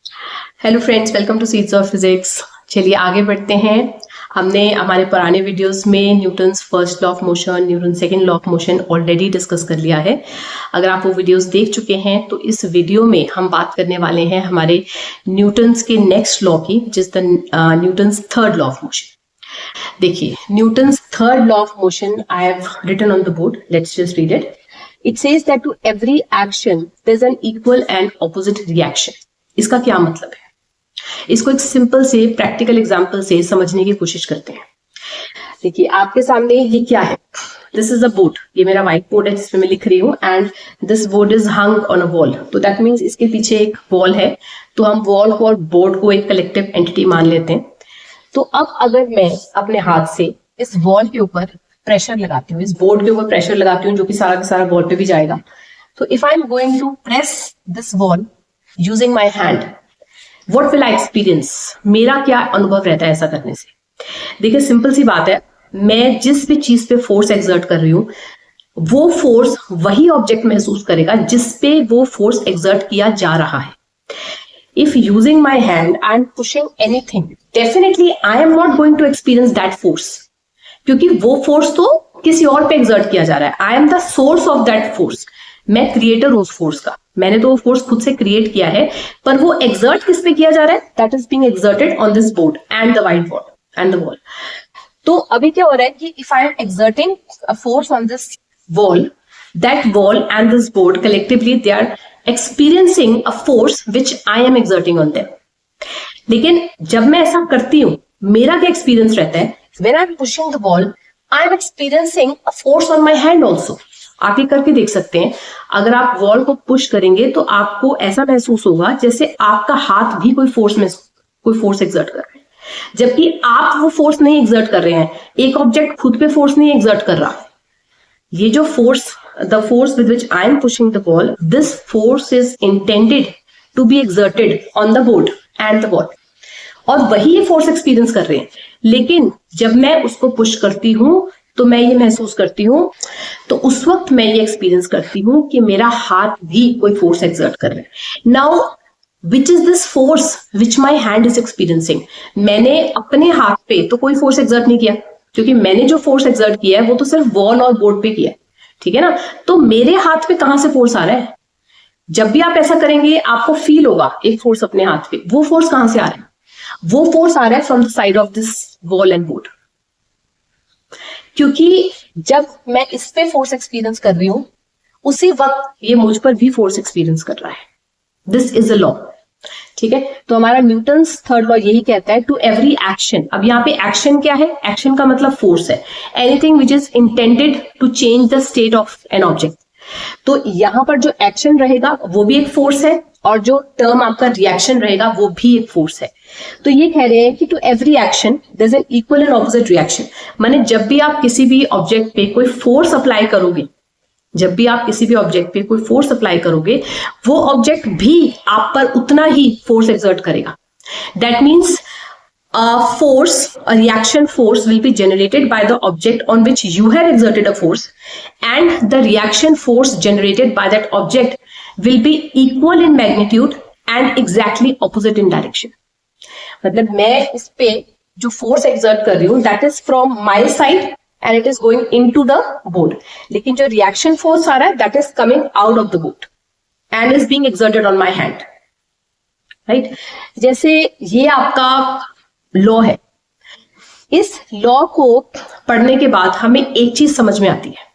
Hello friends, welcome to seeds of physics. चलिए आगे बढ़ते हैं। हमने हमारे पुराने वीडियोस में Newton's first law of motion, Newton second law of motion already discuss कर लिया है। अगर आप वो वीडियोस देख चुके हैं तो इस वीडियो में हम बात करने वाले हैं हमारे न्यूटन्स के नेक्स्ट लॉ की, जिस the Newton's third law of motion. देखिए, Newton's third law of motion I have written on the board, let's just read it. It says that to every action there is an equal and opposite reaction. इसका क्या मतलब है, इसको एक simple से practical example से समझने की कोशिश करते हैं। देखिए, आपके सामने ये क्या है? This is a board. ये मेरा व्हाइट बोर्ड है जिसमें मैं लिख रही हूँ, and this board is hung on a wall. तो दैट मीन्स इसके पीछे एक वॉल है। तो हम वॉल को और बोर्ड को एक कलेक्टिव एंटिटी मान लेते हैं। तो अब अगर मैं अपने हाथ से इस वॉल के ऊपर प्रेशर लगाती हूँ, इस बोर्ड के ऊपर प्रेशर लगाती हूँ, जो कि सारा का सारा वॉल पे भी जाएगा। तो if I am going to press this wall using my hand, What will I experience? मेरा क्या अनुभव रहता है ऐसा करने से? देखिए, सिंपल सी बात है, मैं जिस भी चीज पे फोर्स एक्सर्ट कर रही हूँ, वो फोर्स वही ऑब्जेक्ट महसूस करेगा जिस पे वो फोर्स एक्सर्ट किया जा रहा है। If using my hand I am pushing anything, definitely I am not going to experience that force, क्योंकि वो फोर्स तो किसी और पे एक्सर्ट किया जा रहा है। I am the source of that force. मैं क्रिएटर हूं उस फोर्स का, मैंने तो वो फोर्स खुद से क्रिएट किया है, पर वो एक्सर्ट किस पे किया जा रहा है? That is being exerted on this board and the white board and the wall. तो अभी क्या हो रहा है कि if I am exerting a force on this wall, that wall and this board collectively they are experiencing a force which I am exerting on them. लेकिन जब मैं ऐसा करती हूं, मेरा क्या एक्सपीरियंस रहता है? When I am pushing the wall, I am experiencing a force on my hand also. आप ये करके देख सकते हैं। अगर आप वॉल को पुश करेंगे तो आपको ऐसा महसूस होगा जैसे आपका हाथ भी कोई फोर्स एक्सर्ट कर रहा है, जबकि आप वो फोर्स नहीं एक्सर्ट कर रहे हैं। एक ऑब्जेक्ट खुद पे फोर्स नहीं एक्सर्ट कर रहा। ये जो force, the force with which I am pushing the wall, this force is intended to be exerted on the board and the wall, और वही ये फोर्स एक्सपीरियंस कर रहे हैं। लेकिन जब मैं उसको पुश करती हूं तो मैं ये महसूस करती हूँ, तो उस वक्त मैं ये एक्सपीरियंस करती हूँ कि मेरा हाथ भी कोई फोर्स एक्सर्ट कर रहा है। Now which is this force which my hand is experiencing? मैंने अपने हाथ पे तो कोई फोर्स एक्सर्ट नहीं किया, क्योंकि मैंने जो फोर्स एक्सर्ट किया है वो तो सिर्फ वॉल और बोर्ड पे किया है, ठीक है ना। तो मेरे हाथ पे कहां से फोर्स आ रहा है? जब भी आप ऐसा करेंगे आपको फील होगा एक फोर्स अपने हाथ पे। वो फोर्स कहां से आ रहा है? वो फोर्स आ रहा है from the side of this wall and board, क्योंकि जब मैं इस पे फोर्स एक्सपीरियंस कर रही हूं, उसी वक्त ये मुझ पर भी फोर्स एक्सपीरियंस कर रहा है। दिस इज अ लॉ, ठीक है। तो हमारा न्यूटन्स थर्ड लॉ यही कहता है, टू एवरी एक्शन। अब यहाँ पे एक्शन क्या है? एक्शन का मतलब फोर्स है। Anything which is intended to change the state of an object. तो यहां पर जो एक्शन रहेगा वो भी एक फोर्स है, और जो टर्म आपका रिएक्शन रहेगा वो भी एक फोर्स है। तो ये कह रहे हैं कि to every action there is an equal and opposite reaction. माने जब भी आप किसी भी ऑब्जेक्ट पे कोई फोर्स अप्लाई करोगे, जब भी आप किसी भी ऑब्जेक्ट पे कोई फोर्स अप्लाई करोगे, वो ऑब्जेक्ट भी आप पर उतना ही फोर्स एक्सर्ट करेगा। That means a reaction force will be generated by the object on which you have exerted a force, and the reaction force generated by that object will be equal in magnitude and exactly opposite in direction. मतलब मैं इस पे जो force exert कर रही हूँ, that is from my side and it is going into the board, लेकिन जो रिएक्शन फोर्स आ रहा है that is coming out of the board and is being exerted on my hand, right? जैसे ये आपका लॉ है। इस लॉ को पढ़ने के बाद हमें एक चीज समझ में आती है,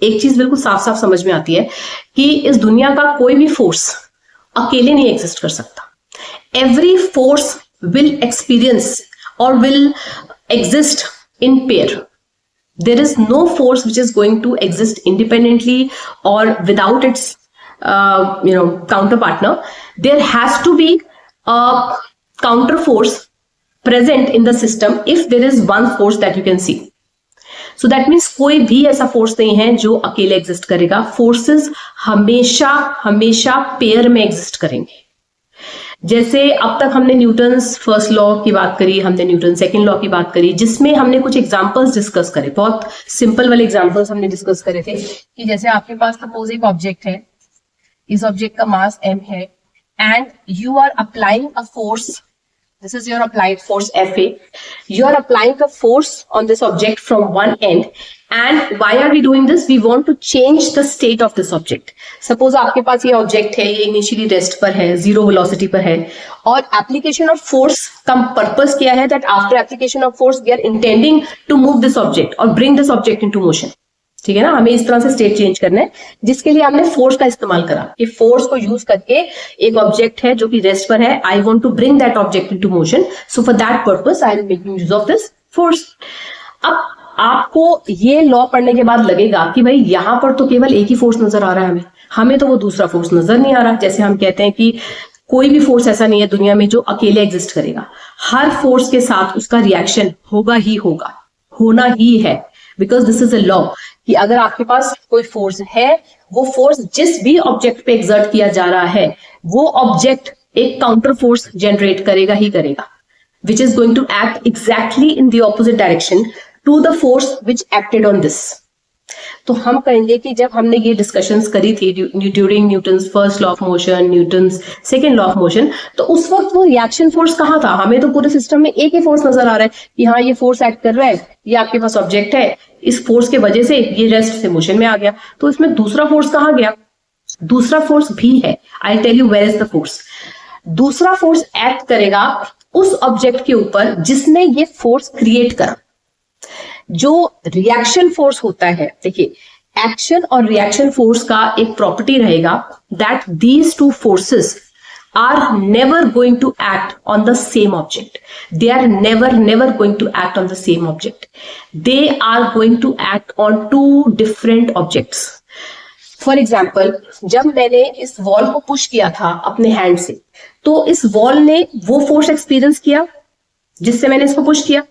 एक चीज बिल्कुल साफ साफ समझ में आती है कि इस दुनिया का कोई भी फोर्स अकेले नहीं एग्जिस्ट कर सकता। Every force will experience or will exist in pair. There is no force which is going to exist independently or without its counterpartner. There has to be a counter force present in the system if there is one force that you can see. So that means कोई भी ऐसा force नहीं है जो अकेले exist करेगा। Forces हमेशा हमेशा पेयर में एग्जिस्ट करेंगे। जैसे अब तक हमने न्यूटन्स फर्स्ट लॉ की बात करी, हमने न्यूटन सेकंड लॉ की बात करी, जिसमें हमने कुछ एग्जांपल्स डिस्कस करे, बहुत सिंपल वाले एग्जांपल्स हमने डिस्कस करे थे कि जैसे आपके पास सपोज एक ऑब्जेक्ट है, इस ऑब्जेक्ट का मास m है, and you are applying a force. This is your applied force Fa. You are applying a force on this object from one end. And why are we doing this? We want to change the state of this object. Suppose आपके पास ये object है, ये initially rest पर है, zero velocity पर है, और application of force का purpose क्या है? That after application of force we are intending to move this object or bring this object into motion. ठीक है ना, हमें इस तरह से स्टेट चेंज करना है, जिसके लिए हमने फोर्स का इस्तेमाल करा कि फोर्स को यूज करके एक ऑब्जेक्ट है जो कि रेस्ट पर है, I want to bring that object into motion, so for that purpose I am making use of this force. अब आपको ये लॉ पढ़ने के बाद लगेगा कि भाई यहां पर तो केवल एक ही फोर्स नजर आ रहा है, हमें तो वो दूसरा फोर्स नजर नहीं आ रहा. जैसे हम कहते हैं कि कोई भी फोर्स ऐसा नहीं है दुनिया में जो अकेले एग्जिस्ट करेगा, हर फोर्स के साथ उसका रिएक्शन होगा ही होगा, होना ही है, because this is a law कि अगर आपके पास कोई फोर्स है, वो फोर्स जिस भी ऑब्जेक्ट पे एक्सर्ट किया जा रहा है, वो ऑब्जेक्ट एक काउंटर फोर्स जनरेट करेगा ही करेगा, which is going to act exactly in the opposite direction to the force which acted on this. तो हम कहेंगे कि जब हमने ये डिस्कशंस करी थी during Newton's first law of motion, Newton's second law of motion, तो उस वक्त वो रिएक्शन फोर्स कहाँ था? हमें तो पूरे सिस्टम में एक ही फोर्स नजर आ रहा है कि हाँ ये फोर्स एक्ट कर रहा है, ये आपके पास ऑब्जेक्ट है, इस फोर्स के वजह से ये रेस्ट से मोशन में आ गया. तो इसमें दूसरा फोर्स कहाँ गया? दूसरा फोर्स भी है. I tell you where is the force. दूसरा फोर्स एक्ट करेगा उस ऑब्जेक्ट के ऊपर जिसने ये फोर्स क्रिएट करा. जो रिएक्शन फोर्स होता है, देखिए एक्शन और रिएक्शन फोर्स का एक प्रॉपर्टी रहेगा that these two forces are never going to act on the same object. They are never going to act on the same object. They are going to act on two different objects. For example, जब मैंने इस wall को push किया था अपने hand से, तो इस वॉल ने वो फोर्स एक्सपीरियंस किया जिससे मैंने इसको पुश किया,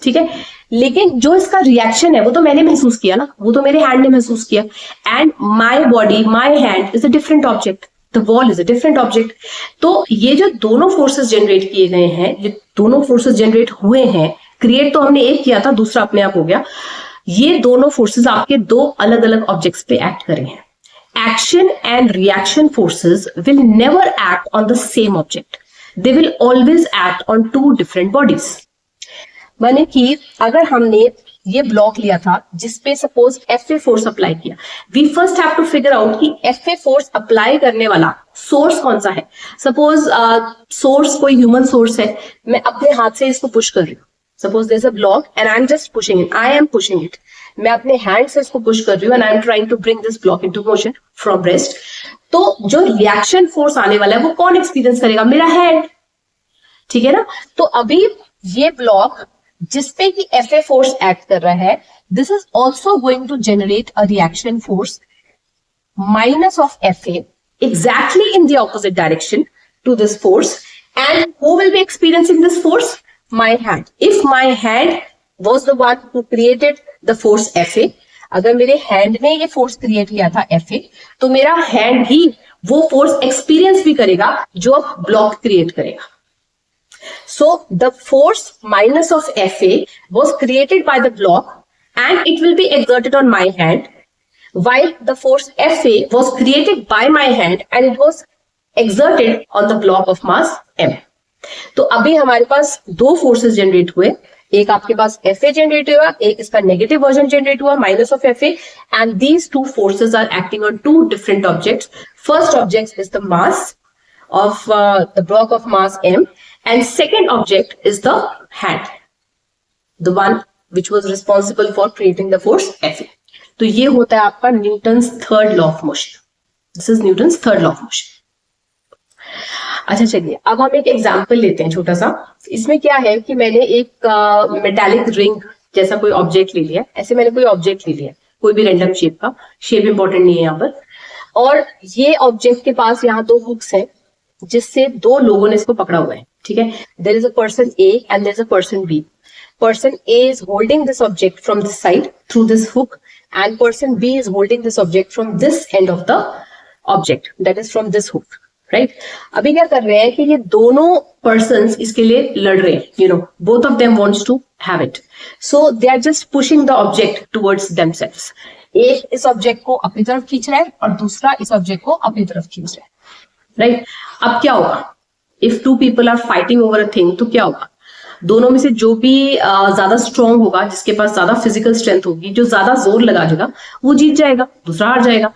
ठीक है, लेकिन जो इसका रिएक्शन है वो तो मैंने महसूस किया ना, वो तो मेरे हैंड ने महसूस किया. And my body, my hand is a different object, the wall is a different object. तो ये जो दोनों फोर्सेस जनरेट किए गए हैं, ये दोनों फोर्सेस जनरेट हुए हैं, क्रिएट तो हमने एक किया था, दूसरा अपने आप हो गया. ये दोनों फोर्सेस आपके दो अलग अलग ऑब्जेक्ट्स पे एक्ट करे हैं. Action and reaction forces will never act on the same object. They will always act on two different bodies. माने कि अगर हमने ये ब्लॉक लिया था जिसपे सपोज FA फोर्स अप्लाई किया, we first have to figure out कि FA फोर्स अप्लाई करने वाला सोर्स कौन सा है. सपोज सोर्स कोई ह्यूमन सोर्स है, मैं अपने हाथ से इसको पुश कर रही हूँ. Suppose there is a block and I am just pushing it, I am pushing it, मैं अपने हैंड से इसको पुश कर रही हूँ and I am trying to bring this block into motion from rest. तो जो रिएक्शन फोर्स आने वाला है वो कौन एक्सपीरियंस करेगा? मेरा हैंड, ठीक है ना. तो अभी ये ब्लॉक जिसपे कि FA फोर्स एक्ट कर रहा है, this is also going to generate a reaction force minus of FA exactly in the opposite direction to this force. And who will be experiencing this force? My hand. If my hand was the one who created the force FA, अगर मेरे hand ने ये force create किया था FA, तो मेरा hand ही वो force experience भी करेगा जो ब्लॉक क्रिएट करेगा. So the force minus of FA was created by the block and it will be exerted on my hand, while the force FA was created by my hand and it was exerted on the block of mass M. तो अभी हमारे पास दो forces generate हुए, एक आपके पास FA generate हुआ, एक इसका नेगेटिव वर्जन जनरेट हुआ minus of FA, and these two forces are acting on two different objects. First object is the mass of the block of mass M, and second object is the hand, the one which was responsible for creating the force FA. तो ये होता है आपका Newton's third law of motion. This is Newton's third law of motion. अच्छा चलिए, अब हम एक एग्जाम्पल लेते हैं छोटा सा. इसमें क्या है कि मैंने एक मेटालिक रिंग जैसा कोई ऑब्जेक्ट ले लिया. ऐसे मैंने कोई ऑब्जेक्ट ले लिया, कोई भी रैंडम शेप का, शेप इंपॉर्टेंट नहीं है यहाँ पर, और ये ऑब्जेक्ट के पास यहाँ दो हुक्स हैं जिससे दो लोगों ने इसको पकड़ा हुआ है, ठीक है. There is a person A and there is a person B. Person A is holding this object from this side through this hook and person B is holding this object from this end of the object, that is from this hook, right. अभी क्या कर रहे हैं कि ये दोनों persons इसके लिए लड़ रहे हैं, you know, both of them wants to have it, so they are just pushing the object towards themselves. एक इस ऑब्जेक्ट को अपनी तरफ खींच रहा है और दूसरा इस ऑब्जेक्ट को अपनी तरफ खींच रहा है. राइट। अब क्या होगा, if two people are fighting over a thing, तो क्या होगा, दोनों में से जो भी ज्यादा स्ट्रांग होगा, जिसके पास ज्यादा फिजिकल स्ट्रेंथ होगी, जो ज्यादा जोर लगाएगा, वो जीत जाएगा, दूसरा हार जाएगा।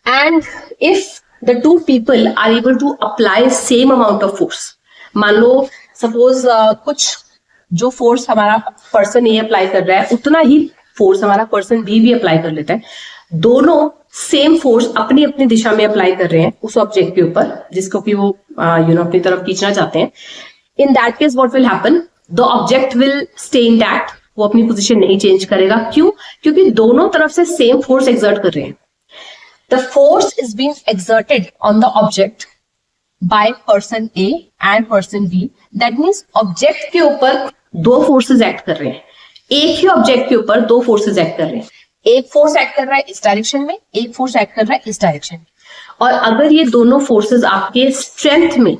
And if the two people are able to apply same amount of force, मान लो सपोज कुछ जो फोर्स हमारा पर्सन ए अप्लाई कर रहा है उतना ही फोर्स हमारा पर्सन बी भी अप्लाई कर लेता है, दोनों सेम फोर्स अपनी अपनी दिशा में अप्लाई कर रहे हैं उस ऑब्जेक्ट के ऊपर जिसको कि वो अपनी तरफ खींचना चाहते हैं। In that case what will happen, the object will stay intact, वो अपनी पोजीशन नहीं चेंज करेगा। क्यों? क्योंकि दोनों तरफ से सेम फोर्स एक्सर्ट कर रहे हैं। The force is being exerted on the object by person A and person B, that means object के ऊपर दो फोर्सेस एक्ट कर रहे हैं, एक ही ऑब्जेक्ट के ऊपर दो फोर्सेस एक्ट कर रहे हैं। एक फोर्स एक्ट कर रहा है इस डायरेक्शन में, एक फोर्स एक्ट कर रहा है इस डायरेक्शन में। और अगर ये दोनों फोर्सेस आपके स्ट्रेंथ में,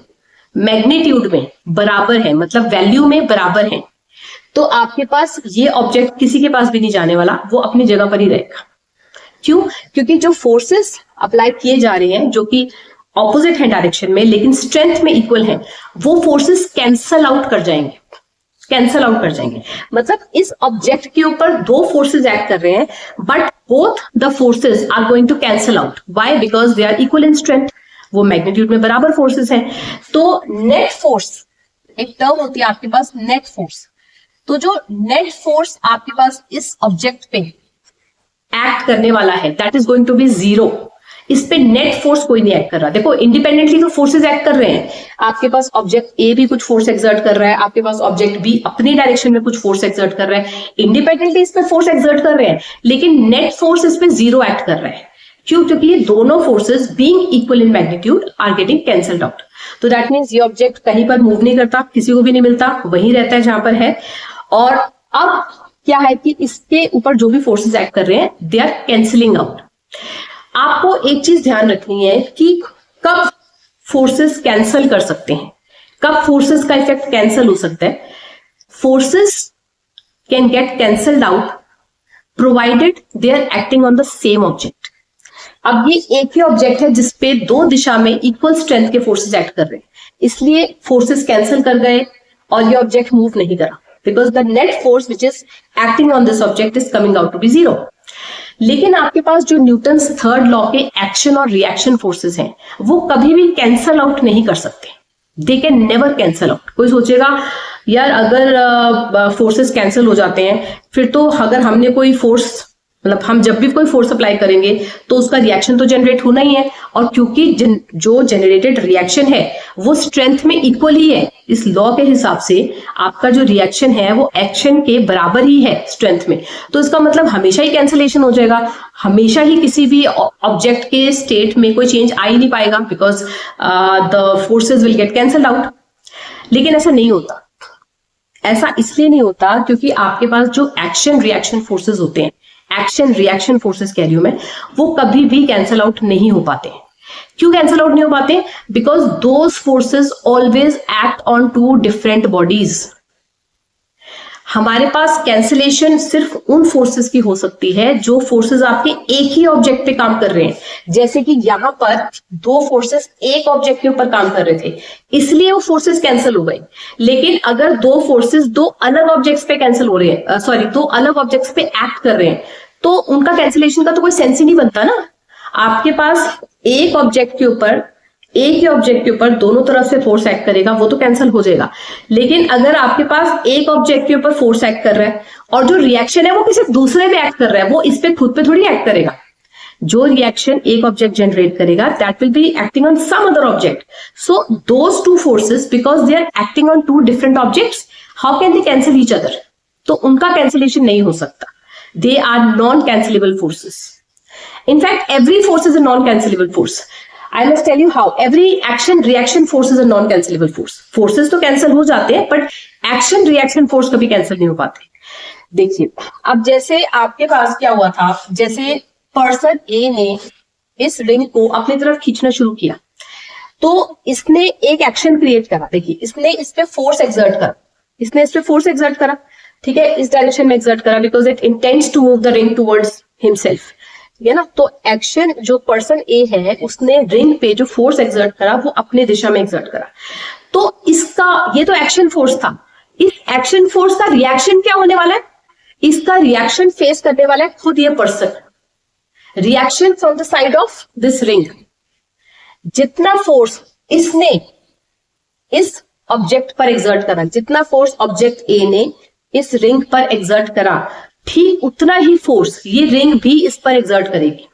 मैग्नीट्यूड में बराबर है, मतलब वैल्यू में बराबर है, तो आपके पास ये ऑब्जेक्ट किसी के पास भी नहीं जाने वाला, वो अपनी जगह पर ही रहेगा। क्यों? क्योंकि जो फोर्सेस अप्लाई किए जा रहे हैं जो कि ऑपोजिट है डायरेक्शन में लेकिन स्ट्रेंथ में इक्वल है, वो फोर्सेस कैंसल आउट कर जाएंगे, कैंसल आउट कर जाएंगे। मतलब इस ऑब्जेक्ट के ऊपर दो फोर्सेस एक्ट कर रहे हैं but both the forces are going to cancel out. Why? Because they are equal in strength, वो मैग्नीट्यूड में बराबर फोर्सेस हैं। तो नेट फोर्स, एक टर्म होती है आपके पास नेट फोर्स, तो जो नेट फोर्स आपके पास इस ऑब्जेक्ट पे एक्ट करने वाला है that is going to be zero. इस पे नेट फोर्स कोई नहीं एक्ट कर रहा। देखो इंडिपेंडेंटली तो फोर्सेस एक्ट कर रहे हैं, आपके पास ऑब्जेक्ट ए भी कुछ फोर्स एक्सर्ट कर रहा है, आपके पास ऑब्जेक्ट बी अपनी डायरेक्शन में कुछ फोर्स एक्सर्ट कर रहा है, इंडिपेंडेंटली इस पे फोर्स एक्सर्ट कर रहे हैं, लेकिन नेट फोर्स इस पे जीरो एक्ट कर रहा है। क्यों? क्योंकि ये दोनों forces being equal in magnitude are getting cancelled out. तो दैट मींस ये ऑब्जेक्ट कहीं पर मूव नहीं करता, किसी को भी नहीं मिलता, वहीं रहता है जहां पर है। और अब क्या है कि इसके ऊपर जो भी फोर्सेस एक्ट कर रहे हैं दे आर कैंसलिंग आउट। आपको एक चीज ध्यान रखनी है कि कब फोर्सेस कैंसल कर सकते हैं, कब फोर्सेस का इफेक्ट कैंसल हो सकता है। Forces can get cancelled out provided they are acting on the same object. अब ये एक ही ऑब्जेक्ट है जिसपे दो दिशा में इक्वल स्ट्रेंथ के फोर्सेस एक्ट कर रहे हैं, इसलिए फोर्सेस कैंसल कर गए और ये ऑब्जेक्ट मूव नहीं करा, because the net force which is acting on this object is coming out to be zero. लेकिन आपके पास जो न्यूटन्स थर्ड लॉ के एक्शन और रिएक्शन फोर्सेस हैं वो कभी भी कैंसल आउट नहीं कर सकते, they can never cancel out. कोई सोचेगा यार अगर फोर्सेस कैंसिल हो जाते हैं फिर तो अगर हमने कोई फोर्स, मतलब हम जब भी कोई फोर्स अप्लाई करेंगे तो उसका रिएक्शन तो जनरेट होना ही है, और क्योंकि जो जनरेटेड रिएक्शन है वो स्ट्रेंथ में इक्वल ही है, इस लॉ के हिसाब से आपका जो रिएक्शन है वो एक्शन के बराबर ही है स्ट्रेंथ में, तो इसका मतलब हमेशा ही कैंसलेशन हो जाएगा, हमेशा ही किसी भी ऑब्जेक्ट के स्टेट में कोई चेंज आ ही नहीं पाएगा, because the forces will get cancelled out. लेकिन ऐसा नहीं होता, ऐसा इसलिए नहीं होता क्योंकि आपके पास जो एक्शन रिएक्शन फोर्सेज होते हैं, एक्शन रिएक्शन फोर्सेस कह रही हूं मैं, वो कभी भी कैंसल आउट नहीं हो पाते। क्यों कैंसल आउट नहीं हो पाते? Because those forces always act on two different bodies. हमारे पास कैंसिलेशन सिर्फ उन फोर्सेस की हो सकती है जो फोर्सेस आपके एक ही ऑब्जेक्ट पे काम कर रहे हैं, जैसे कि यहां पर दो फोर्सेस एक ऑब्जेक्ट के ऊपर काम कर रहे थे इसलिए वो फोर्सेस कैंसिल हो गई। लेकिन अगर दो फोर्सेस दो अलग ऑब्जेक्ट्स पे कैंसिल हो रहे हैं, सॉरी दो अलग ऑब्जेक्ट्स पे एक्ट कर रहे हैं, तो उनका कैंसिलेशन का तो कोई सेंस ही नहीं बनता ना। आपके पास एक ऑब्जेक्ट के ऊपर, एक ही ऑब्जेक्ट के ऊपर दोनों तरफ से फोर्स एक्ट करेगा, वो तो कैंसिल हो जाएगा। लेकिन अगर आपके पास एक ऑब्जेक्ट के ऊपर फोर्स एक्ट कर रहा है और जो रिएक्शन है वो किसी दूसरे पे एक्ट कर रहा है, वो इस पे खुद पे थोड़ी एक्ट करेगा। जो रिएक्शन एक ऑब्जेक्ट जनरेट करेगा that will be acting on some other object. So those two forces because they are acting on two different objects, how can they cancel each other? तो उनका कैंसिलेशन नहीं हो सकता। They are non cancelable forces. In fact, every force is a non-cancelable force. I must tell you how. Every action reaction force is a non-cancelable force. Forces तो cancel हो जाते हैं, but action reaction force कभी cancel नहीं हो पाते। देखिए, अब जैसे आपके पास क्या हुआ था, जैसे पर्सन A ने इस रिंग को अपनी तरफ खींचना शुरू किया, तो इसने एक एक्शन क्रिएट करा। देखिए, इसने इस पे फोर्स एक्सर्ट करा, इसने इस पे फोर्स एक्सर्ट करा, ठीक है, इस डायरेक्शन में एक्सर्ट करा, because it intends to move the ring towards himself. ठीक है ना। तो एक्शन जो पर्सन ए है उसने रिंग पे जो फोर्स एक्सर्ट करा वो अपने दिशा में एक्सर्ट करा, तो इसका ये तो एक्शन फोर्स था। इस एक्शन फोर्स का रिएक्शन क्या होने वाला है? इसका रिएक्शन फेस करने वाला है खुद ये person. Reaction from the side of this ring, जितना फोर्स इसने इस ऑब्जेक्ट पर एक्सर्ट करा, जितना फोर्स ऑब्जेक्ट ए ने इस रिंग पर एक्सर्ट करा, ठीक उतना ही फोर्स ये रिंग भी इस पर एक्सर्ट करेगी,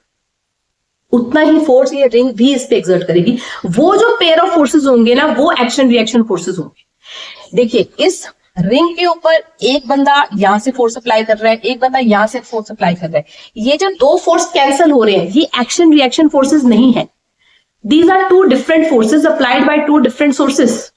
उतना ही फोर्स ये रिंग भी इस पे एक्सर्ट करेगी। वो जो पेयर ऑफ फोर्सेस होंगे ना, वो एक्शन रिएक्शन फोर्सेस होंगे। देखिए, इस रिंग के ऊपर एक बंदा यहां से फोर्स अप्लाई कर रहा है, एक बंदा यहां से फोर्स अप्लाई कर रहा है। ये जो दो फोर्स कैंसिल हो रहे हैं, ये एक्शन रिएक्शन फोर्सेस नहीं है। These are two different forces applied by two different sources,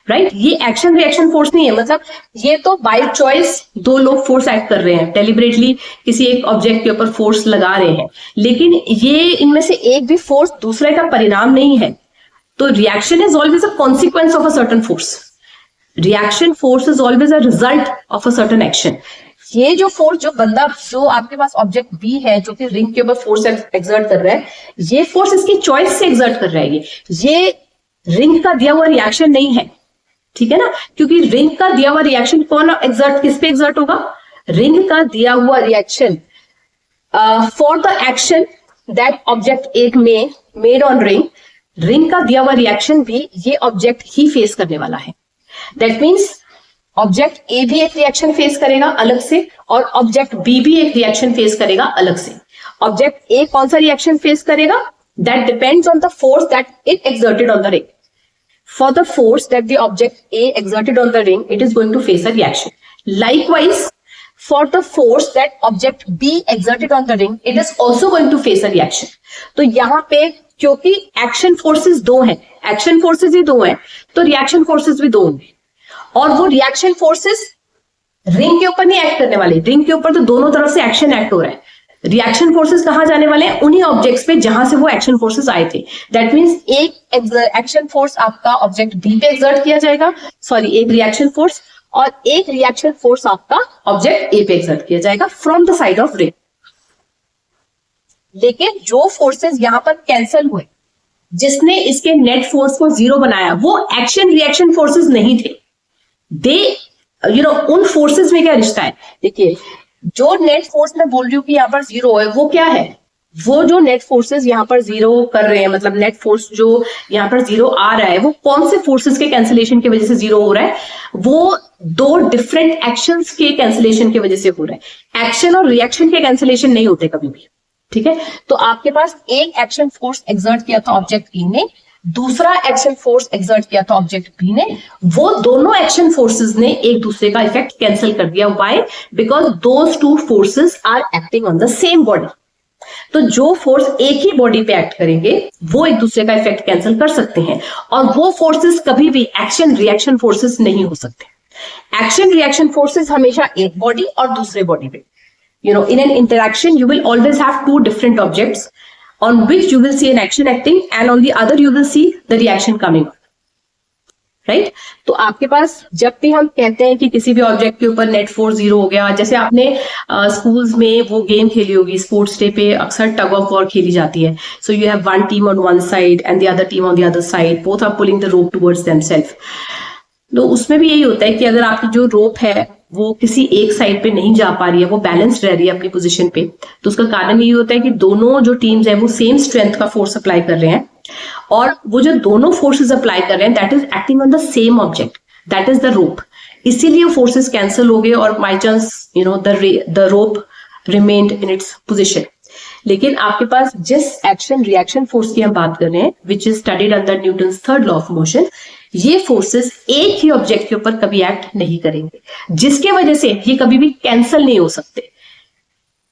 right. ये एक्शन रिएक्शन फोर्स नहीं है। मतलब ये तो बाय चॉइस दो लोग फोर्स एक्ट कर रहे हैं, डेलिबरेटली किसी एक ऑब्जेक्ट के ऊपर फोर्स लगा रहे हैं, लेकिन ये इनमें से एक भी फोर्स दूसरे का परिणाम नहीं है। तो reaction is always a consequence of a certain force. Reaction force is always a result of a certain action. ये जो फोर्स, जो बंदा, जो आपके पास ऑब्जेक्ट बी है जो कि रिंग के ऊपर फोर्स एक्सर्ट कर रहा है, ये फोर्स इसकी चॉइस से एक्सर्ट कर रहा है। ये रिंग का दिया हुआ रिएक्शन नहीं है, ठीक है ना। क्योंकि रिंग का दिया हुआ रिएक्शन कौन एक्सर्ट, किस पे एक्सर्ट होगा? रिंग का दिया हुआ reaction for the action that object एक में मेड ऑन रिंग, रिंग का दिया हुआ रिएक्शन भी ये ऑब्जेक्ट ही फेस करने वाला है। दैट मीन्स ऑब्जेक्ट ए भी एक रिएक्शन फेस करेगा अलग से, और ऑब्जेक्ट बी भी एक रिएक्शन फेस करेगा अलग से। ऑब्जेक्ट ए कौन सा रिएक्शन फेस करेगा? That depends on the force that it exerted on the ring. For the force that the object A exerted on the ring, it is going to face a reaction. Likewise, for the force that object B exerted on the ring, it is also going to face a reaction. तो यहाँ पे क्योंकि action forces दो हैं, action forces ही दो हैं, तो reaction forces भी दो होंगे। और वो रिएक्शन फोर्सेस रिंग के ऊपर नहीं एक्ट करने वाले, रिंग के ऊपर तो दोनों तरफ से एक्शन एक्ट हो रहा है। रिएक्शन फोर्सेस कहां जाने वाले हैं? उन्हीं ऑब्जेक्ट्स पे जहां से वो एक्शन फोर्सेस आए थे। दैट मींस एक एक्शन फोर्स आपका ऑब्जेक्ट बी पे एक्सर्ट किया जाएगा, सॉरी एक रिएक्शन फोर्स, और एक रिएक्शन फोर्स आपका ऑब्जेक्ट ए पे एक्सर्ट किया जाएगा from the side of ring. लेकिन जो फोर्सेस यहां पर कैंसिल हुए, जिसने इसके नेट फोर्स को जीरो बनाया, वो एक्शन रिएक्शन फोर्सेस नहीं थे। दे उन फोर्सेस में क्या रिश्ता है? देखिए, जो नेट फोर्स मैं बोल रही हूँ कि यहाँ पर जीरो है, वो क्या है? वो जो नेट फोर्सेस यहाँ पर जीरो कर रहे हैं, मतलब नेट फोर्स जो यहाँ पर जीरो आ रहा है, वो कौन से फोर्सेस के कैंसिलेशन की वजह से जीरो हो रहा है? वो दो डिफरेंट एक्शंस के कैंसिलेशन की वजह से हो रहा है। एक्शन और रिएक्शन के कैंसिलेशन नहीं होते कभी भी, ठीक है। तो आपके पास एक एक्शन फोर्स एक्सर्ट किया था ऑब्जेक्ट ए ने, दूसरा एक्शन फोर्स एक्सर्ट किया था ऑब्जेक्ट बी ने, वो दोनों एक्शन फोर्सेस ने एक दूसरे का इफेक्ट कैंसिल कर दिया। Why? Because those two forces are acting on the same body. तो जो फोर्स एक ही बॉडी पे एक्ट करेंगे वो एक दूसरे का इफेक्ट कैंसिल कर सकते हैं, और वो फोर्सेस कभी भी एक्शन रिएक्शन फोर्सेस नहीं हो सकते। एक्शन रिएक्शन फोर्सेस हमेशा एक बॉडी और दूसरे बॉडी पे, in an interaction you will always have two different objects on which you will see an action acting, and on the other you will see the reaction coming on, right? तो आपके पास जब भी हम कहते हैं कि किसी भी ऑब्जेक्ट के ऊपर नेट फोर्स जीरो हो गया, जैसे आपने स्कूल्स में वो गेम खेली होगी, स्पोर्ट्स डे पे अक्सर टग ऑफ वॉर खेली जाती है। So you have one team on one side and the other team on the other side, both are pulling the rope towards themself. तो उसमें भी यही होता है कि अगर आपकी जो रोप है वो किसी एक साइड पे नहीं जा पा रही है, वो बैलेंस्ड रह रही है अपनी पोजीशन पे, तो उसका कारण यही होता है कि दोनों जो टीम्स है वो सेम स्ट्रेंथ का फोर्स अप्लाई कर रहे हैं, और वो जो दोनों फोर्सेस अप्लाई कर रहे हैं that is acting on the same object, that is the rope. इसीलिए फोर्सेस कैंसिल हो गए और by chance the rope remained in its position. लेकिन आपके पास जिस एक्शन रिएक्शन फोर्स की हम बात कर रहे हैं, which is studied under Newton's third law of motion, ये फोर्सेस एक ही ऑब्जेक्ट के ऊपर कभी एक्ट नहीं करेंगे, जिसके वजह से ये कभी भी कैंसिल नहीं हो सकते,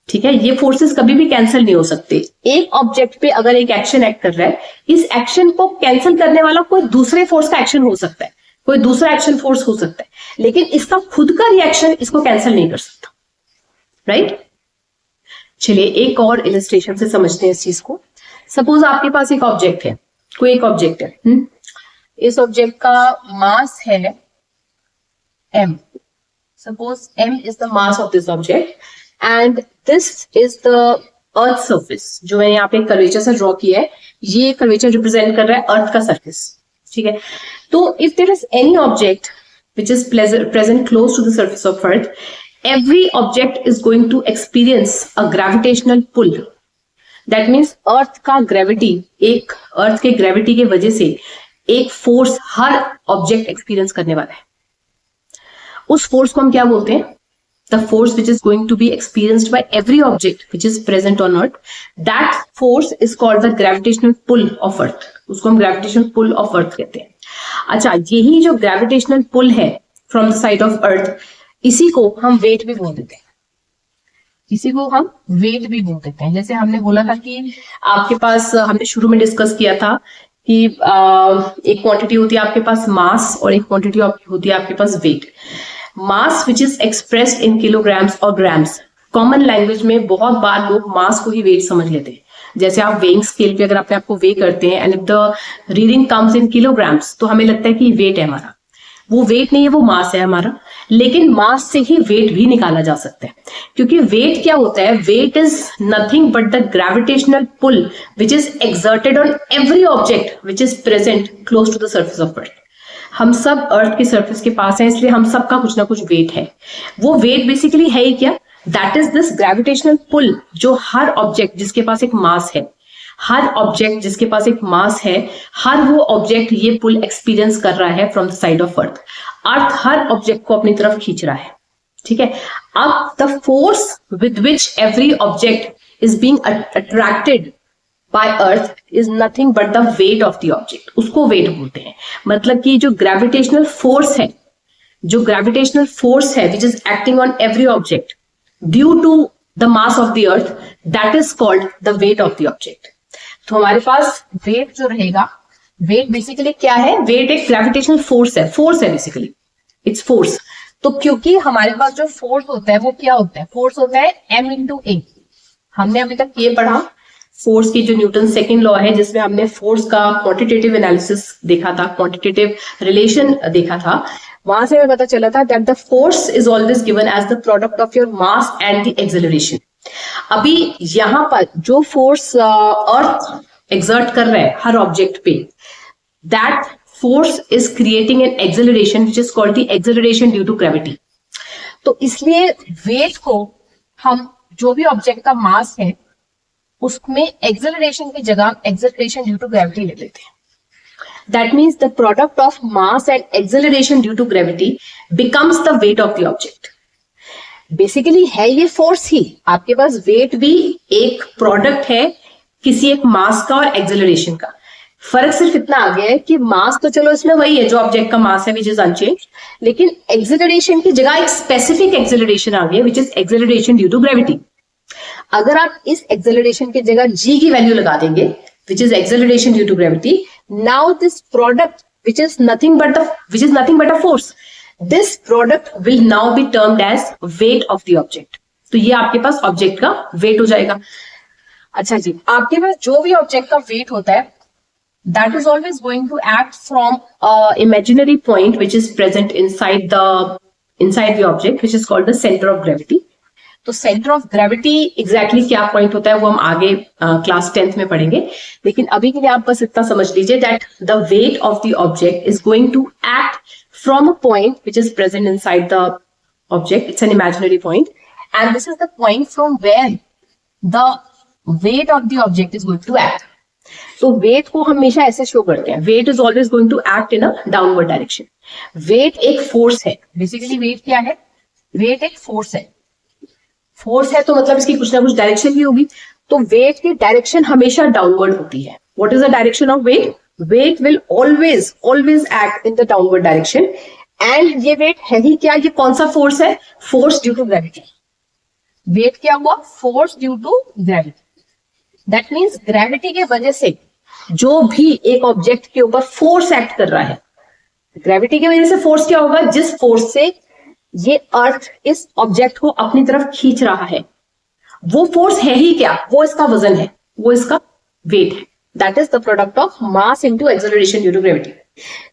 ठीक है। ये फोर्सेस कभी भी कैंसिल नहीं हो सकते। एक ऑब्जेक्ट पे अगर एक एक्शन एक्ट कर रहा है, इस एक्शन को कैंसिल करने वाला कोई दूसरे फोर्स का एक्शन हो सकता है, कोई दूसरा एक्शन फोर्स हो सकता है, लेकिन इसका खुद का रिएक्शन इसको कैंसिल नहीं कर सकता, राइट। चलिए एक और इलस्ट्रेशन से समझते हैं इस चीज को। सपोज आपके पास एक ऑब्जेक्ट है, कोई एक ऑब्जेक्ट है, इस ऑब्जेक्ट का मास है m. Suppose m is the mass of this object and this is the earth surface, जो मैंने यहाँ पे कर्वेचर से ड्रॉ किया है, ये कर्वेचर रिप्रेजेंट कर रहा है अर्थ का सरफेस, ठीक है। तो if there is any object which is present close to the surface of earth, every object is going to experience a gravitational pull. That means अर्थ का ग्रेविटी, एक अर्थ के ग्रेविटी के वजह से एक फोर्स हर ऑब्जेक्ट एक्सपीरियंस करने वाला है। उस फोर्स को हम क्या बोलते हैं? The force which is going to be experienced by every object which is present on earth, that force is called the gravitational pull of earth. उसको हम gravitational pull of earth कहते हैं। अच्छा, यही जो ग्रेविटेशनल पुल है from the side of earth, इसी को हम वेट भी बोल देते हैं, इसी को हम वेट भी बोल देते हैं। जैसे हमने बोला था कि आपके पास, हमने शुरू में डिस्कस किया था कि एक क्वांटिटी होती है आपके पास मास और एक क्वांटिटी होती है आपके पास weight. Mass which is expressed in kilograms और ग्राम्स, कॉमन लैंग्वेज में बहुत बार लोग मास को ही वेट समझ लेते हैं। जैसे आप वेइंग स्केल पे अगर अपने आप को वे करते हैं and if the reading comes in kilograms, तो हमें लगता है कि वेट है हमारा। वो वेट नहीं है, वो मास है हमारा। लेकिन मास से ही वेट भी निकाला जा सकता है, क्योंकि वेट क्या होता है? Weight is nothing but the gravitational pull which is exerted on every object which is present close to the surface of earth. हम सब अर्थ के सर्फेस के पास हैं, इसलिए हम सबका कुछ ना कुछ वेट है। वो वेट बेसिकली है ही क्या? That is this gravitational pull, जो हर ऑब्जेक्ट जिसके पास एक मास है, हर ऑब्जेक्ट जिसके पास एक मास है, हर वो ऑब्जेक्ट ये पुल एक्सपीरियंस कर रहा है from the side of earth. Earth her object को अपनी तरफ खींच रहा है, ठीक है। अब the force with which every object is being attracted by earth is nothing but the weight of the object, उसको वेट बोलते हैं। मतलब कि जो ग्रेविटेशनल फोर्स है, जो ग्रेविटेशनल फोर्स है which is acting on every object due to the mass of the earth, that is called the weight of the object. तो हमारे पास वेट जो रहेगा, वेट बेसिकली क्या है? वेट एक ग्रेविटेशनल फोर्स है बेसिकली, इट्स फोर्स। तो क्योंकि हमारे पास जो फोर्स होता है वो क्या होता है? फोर्स होता है m इंटू ए। हमने अभी तक ये पढ़ा फोर्स की जो न्यूटन सेकेंड लॉ है, जिसमें हमने फोर्स का क्वांटिटेटिव एनालिसिस देखा था, क्वांटिटेटिव रिलेशन देखा था। वहां से हमें पता चला था that the force is always given as the product of your mass and the acceleration. अभी यहां पर जो फोर्स अर्थ एक्सर्ट कर रहा है हर ऑब्जेक्ट पे, that force is creating an acceleration which is called the acceleration due to gravity. तो इसलिए वेट को हम, जो भी ऑब्जेक्ट का मास है, उसमें एक्सेलरेशन की जगह एक्सेलरेशन ड्यू टू ग्रेविटी ले लेते हैं। That means the product of mass and acceleration due to gravity becomes the weight of the object. Basically है ये फोर्स ही, आपके पास वेट भी एक प्रोडक्ट है किसी एक मास का और एक्सेलरेशन का। फर्क सिर्फ इतना आ गया है कि मास तो चलो इसमें वही है जो ऑब्जेक्ट का मास है विच इज अनचेंज, लेकिन एक्सेलरेशन की जगह एक स्पेसिफिक एक्सेलरेशन आ गई which is acceleration due to gravity. अगर आप इस एक्सेलरेशन की जगह जी की वैल्यू लगा देंगे which is acceleration due to gravity, now this product which is nothing but a force, this product will now be termed as weight of the object. तो ये आपके पास ऑब्जेक्ट का वेट हो जाएगा। अच्छा जी, आपके पास जो भी ऑब्जेक्ट का वेट होता है, that is always going to act from a imaginary point which is present inside the object, which is called the center of gravity. तो सेंटर ऑफ ग्रेविटी एग्जैक्टली क्या पॉइंट होता है वो हम आगे क्लास 10th में पढ़ेंगे, लेकिन अभी के लिए आप बस इतना समझ लीजिए that the weight of the object is going to act from a point which is present inside the object. It's an imaginary point and this is the point from where the weight of the object is going to act. तो weight को हमेशा ऐसे show करते हैं, weight is always going to act in a downward direction. Weight एक force है, basically weight क्या है? वेट एक फोर्स है। फोर्स है तो मतलब इसकी कुछ ना कुछ डायरेक्शन भी होगी, तो वेट की डायरेक्शन हमेशा डाउनवर्ड होती है। What is the direction of weight? Weight will always act in the downward direction. And ये वेट है ही क्या? ये कौन सा फोर्स है? Force due to gravity. Weight क्या हुआ? Force due to gravity. That means gravity के वजह से जो भी एक ऑब्जेक्ट के ऊपर फोर्स एक्ट कर रहा है, ग्रेविटी की वजह से फोर्स क्या होगा? जिस फोर्स से ये अर्थ इस ऑब्जेक्ट को अपनी तरफ खींच रहा है, वो फोर्स है ही क्या? वो इसका वजन है, वो इसका वेट है। That is the product of mass into acceleration due to gravity.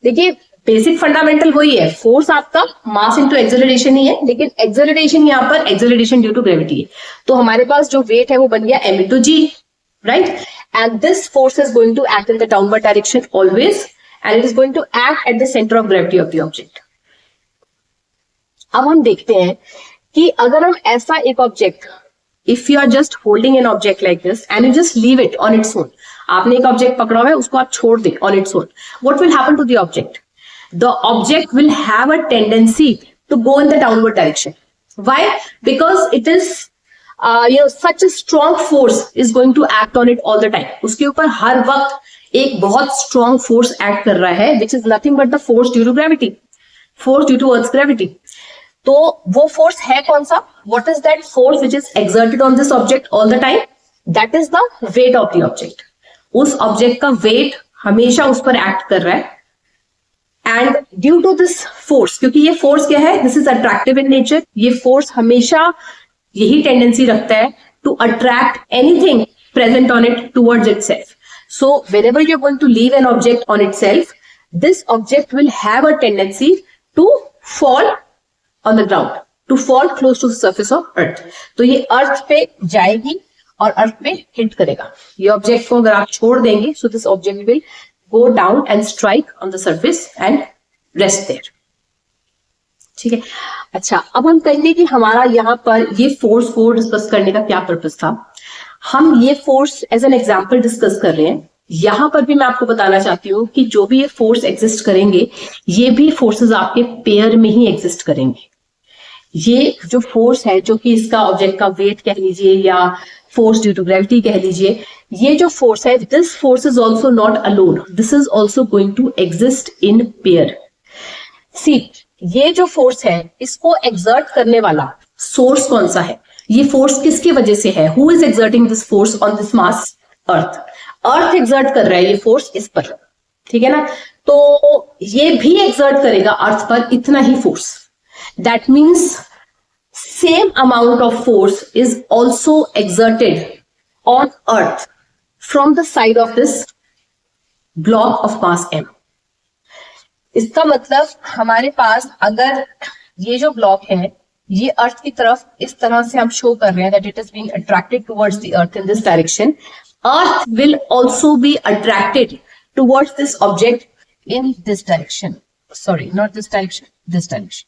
देखिए, बेसिक फंडामेंटल वही है, फोर्स आपका मास इनटू एक्सेलरेशन ही है, लेकिन एक्सेलरेशन यहाँ पर एक्सेलरेशन ड्यू टू ग्रेविटी है। तो हमारे पास जो वेट है वो बन गया m into g, right? And this force is going to act in the downward direction always, and it is going to act at the center of gravity of the object. अब हम देखते हैं कि अगर हम ऐसा एक object, if you are just holding an object like this and you just leave it on its own, आपने एक ऑब्जेक्ट पकड़ा हुआ है, उसको आप छोड़ दें on its own, what will happen to the object? The object will have a tendency to go in the downward direction. Why? Because it is such a strong force is going to act on it all the time. उसके ऊपर हर वक्त एक बहुत strong force act कर रहा है, which is nothing but the force due to gravity, force due to Earth's gravity. तो वो force है कौन सा? What is that force which is exerted on this object all the time? That is the weight of the object. उस object का weight हमेशा उस पर act कर रहा है, and due to this force, क्योंकि ये फोर्स क्या है, this is attractive in nature, ये फोर्स हमेशा यही टेंडेंसी रखता है to attract anything present on it towards itself. So whenever you are going to leave an object on itself, this object will have a tendency to fall on the ground, to fall close to the surface of earth. तो ये अर्थ पे जाएगी और अर्थ पे hit करेगा. ये object को अगर आप छोड़ देंगे, so this object will go down and strike on the surface and rest there. ठीक है. अच्छा, अब हम कहेंगे कि हमारा यहाँ पर ये फोर्स को डिस्कस करने का क्या पर्पस था. हम ये force as an example discuss कर रहे हैं. यहाँ पर भी मैं आपको बताना चाहती हूँ कि जो भी ये फोर्स एग्जिस्ट करेंगे, ये भी फोर्सेस आपके पेयर में ही एग्जिस्ट करेंगे. ये जो फोर्स है, जो कि इसका ऑब्जेक्ट का वेट कह लीजिए या फोर्स ड्यू टू ग्रेविटी कह लीजिए, ये जो फोर्स है, this force is also not alone, this is also going to exist in pair. See, ये जो फोर्स है, इसको एक्सर्ट करने वाला सोर्स कौन सा है? ये फोर्स किसकी वजह से है? Who is exerting this force on this mass? Earth. Earth exert कर रहा है ये फोर्स इस पर, ठीक है ना. तो ये भी एक्सर्ट करेगा अर्थ पर इतना ही force. That means same amount of force is also exerted on earth from the side of this block of mass m. इसका मतलब हमारे पास अगर ये जो ब्लॉक है, ये अर्थ की तरफ इस तरह से हम शो कर रहे हैं that it is being attracted towards the earth in this direction, earth will also be attracted towards this object in this direction. Sorry, not this direction, this direction.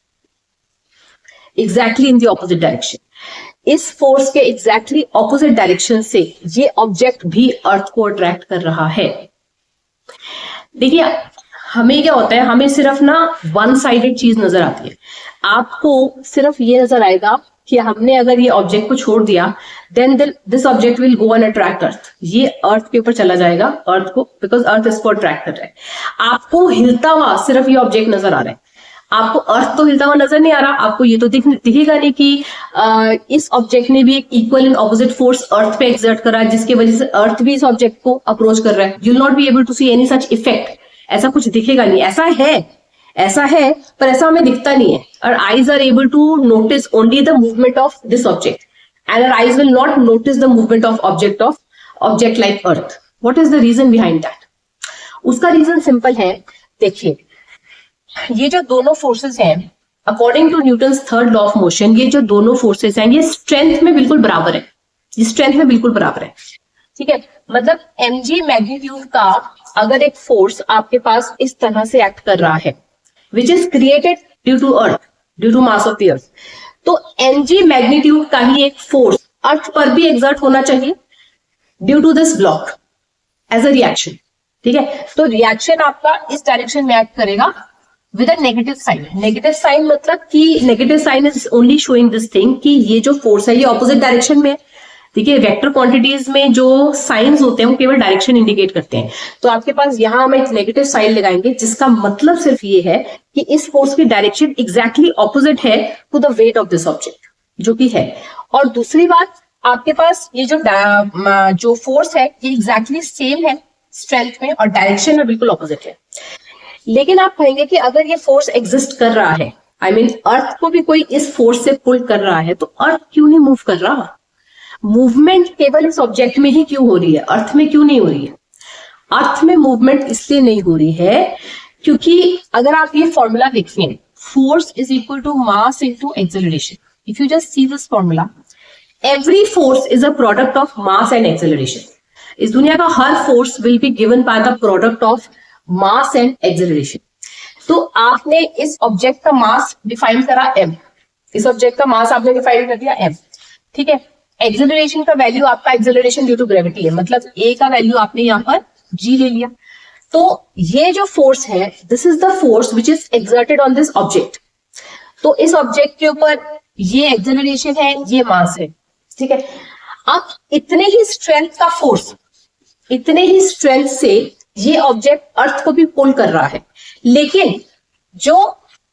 Exactly in the opposite direction. इस force के exactly opposite direction से ये object भी अर्थ को attract कर रहा है. देखिए, हमें क्या होता है, हमें सिर्फ ना वन साइडेड चीज नजर आती है. आपको सिर्फ ये नजर आएगा कि हमने अगर ये ऑब्जेक्ट को छोड़ दिया, then this object will go and attract earth. ये अर्थ के ऊपर चला जाएगा, अर्थ को, बिकॉज अर्थ इसको अट्रैक्ट कर रहा है. आपको हिलता हुआ सिर्फ ये ऑब्जेक्ट नजर आ रहा है, आपको अर्थ तो हिलता हुआ नजर नहीं आ रहा. आपको ये तो दिखेगा नहीं कि इस ऑब्जेक्ट ने भी एक इक्वल एंड ऑपोजिट फोर्स अर्थ पे एक्सर्ट करा है, जिसकी वजह से अर्थ भी इस ऑब्जेक्ट को अप्रोच कर रहा है. You will not be able to see any such effect. ऐसा कुछ दिखेगा नहीं. ऐसा है पर ऐसा हमें दिखता नहीं है. और eyes are able to notice only the movement of this object, and our eyes will not notice the movement of object like earth. What is the reason behind that? उसका रीजन सिंपल है. देखिए, ये जो दोनों forces हैं, according to Newton's third law of motion, ये जो दोनों फोर्सेस हैं, ये स्ट्रेंथ में बिल्कुल बराबर है. ये स्ट्रेंथ में बिल्कुल बराबर है. ठीक है. मतलब mg मैग्नीट्यूड का अगर एक फोर्स आपके पास इस तरह से एक्ट कर रहा है, which is created due to earth, due to mass of the earth, तो mg मैग्नीट्यूड का ही एक फोर्स अर्थ पर भी एक्सर्ट होना चाहिए due to this block as a reaction. ठीक है. तो रिएक्शन आपका इस डायरेक्शन में एक्ट करेगा with a negative sign. Negative sign मतलब कि negative sign is only showing this thing कि ये जो फोर्स है ये ऑपोजिट डायरेक्शन में है. देखिए, वेक्टर क्वांटिटीज में जो साइंस होते हैं वो केवल डायरेक्शन इंडिकेट करते हैं. तो आपके पास यहां हम एक नेगेटिव साइन लगाएंगे, जिसका मतलब सिर्फ ये है कि इस फोर्स की डायरेक्शन एग्जैक्टली ऑपोजिट है to the weight of this object, जो कि है. और दूसरी बात, आपके पास ये जो फोर्स है ये एग्जैक्टली सेम है स्ट्रेंथ में और डायरेक्शन में बिल्कुल ऑपोजिट है. लेकिन आप कहेंगे कि अगर ये फोर्स एग्जिस्ट कर रहा है, आई मीन अर्थ को भी कोई इस फोर्स से पुल कर रहा है, तो अर्थ क्यों नहीं मूव कर रहा? मूवमेंट केवल इस ऑब्जेक्ट में ही क्यों हो रही है, अर्थ में क्यों नहीं हो रही है? अर्थ में मूवमेंट इसलिए नहीं हो रही है क्योंकि अगर आप ये फॉर्मूला देखें, force is equal to mass into acceleration. If you just see this formula, every force is a product of mass and acceleration. इस दुनिया का हर force will be given by the product of mass and acceleration. तो आपने इस object का mass define करा m, इस ऑब्जेक्ट का मास आपने डिफाइन कर दिया m, ठीक है. एक्सेलरेशन का वैल्यू आपका एक्सेलरेशन ड्यू टू ग्रेविटी है, मतलब a का वैल्यू आपने यहाँ पर g ले लिया. तो ये जो फोर्स है, this is the force which is exerted on this object. तो इस ऑब्जेक्ट के ऊपर ये एक्सेलरेशन है, ये मास है, ठीक है. अब इतने ही स्ट्रेंथ का फोर्स, इतने ही स्ट्रेंथ से ये ऑब्जेक्ट अर्थ को भी पुल कर रहा है. लेकिन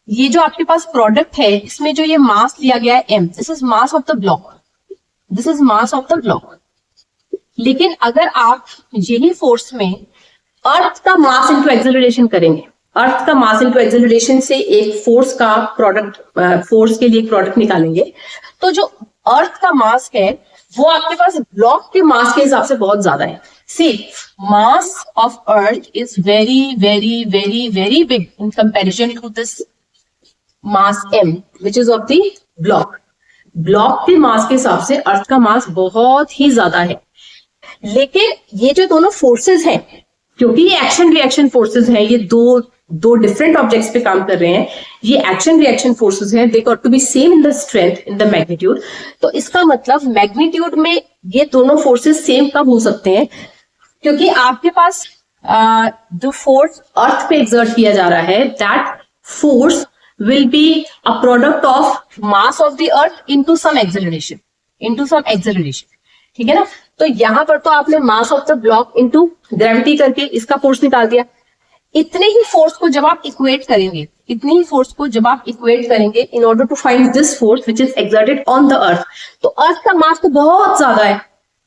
ये जो आपके पास प्रोडक्ट है, इसमें जो ये मास लिया गया है m, this is mass of the block, this is mass of the block. लेकिन अगर आप यही फोर्स में अर्थ का मास इंटू एक्सेलरेशन करेंगे, अर्थ का मास इंटू एक्सेलरेशन से एक फोर्स का प्रोडक्ट, फोर्स के लिए एक प्रोडक्ट निकालेंगे, तो जो अर्थ का मास है वो आपके पास ब्लॉक के मास के हिसाब से बहुत ज्यादा है. See, mass of earth is very very very very big in comparison to this mass m which is of the block. Block के मास के हिसाब से अर्थ का मास बहुत ही ज्यादा है. लेकिन ये जो दोनों फोर्सेस हैं, क्योंकि ये एक्शन रिएक्शन फोर्सेस हैं, ये दो डिफरेंट ऑब्जेक्ट्स पे काम कर रहे हैं, ये एक्शन रिएक्शन फोर्सेस हैं, they got to be same in the strength, in the magnitude. तो इसका मतलब मैग्नीट्यूड में ये दोनों फोर्सेस सेम कब हो सकते हैं? क्योंकि आपके पास जो फोर्स अर्थ पे एक्सर्ट किया जा रहा है, that force will be a product of mass of the earth into some acceleration, ठीक है ना. तो यहां पर तो आपने मास of the block into gravity करके इसका फोर्स निकाल दिया. इतने ही फोर्स को जब आप इक्वेट करेंगे, in order to find this force which is exerted on the earth, तो अर्थ का मास तो बहुत ज्यादा है,